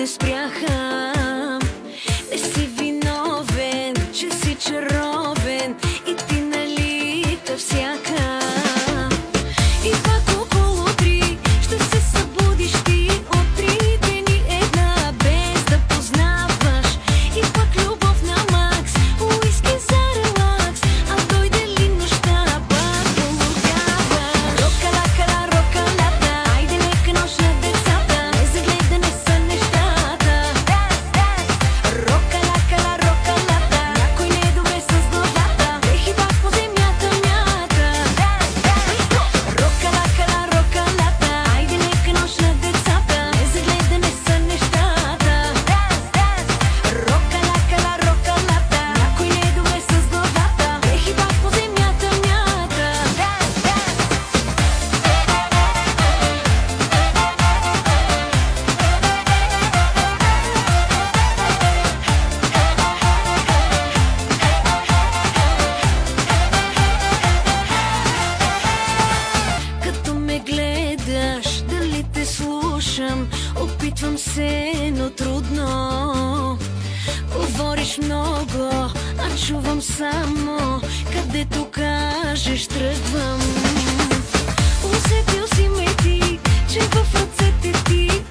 не спряха. Не си виновен, че си чаровен и ти налита всяка. И пак около 3 ще се събудиш ти от 3 дни една, без да познаваш. И пак любов на макс, уиски за релакс, а дойде ли нощта, пак полудява. Рока-лака-ла, рока-лата, айде лека нощ на децата, незагледане са нещата. Рока-лака-ла, рока-лата, някой не е добре с главата, дрехи пак по земята мята. Рока-лака-ла, рока-лата, айде лека нощ на децата, незагледане са нещата. Рока-лака-ла, рока-лата, някой не е добре с главата, дрехи пак по земята мята. Като ме гледаш, дали те слушам, опитвам се, но трудно. Говориш много, а чувам само, където кажеш тръгвам. Усетил си ме ти, че в ръцете ти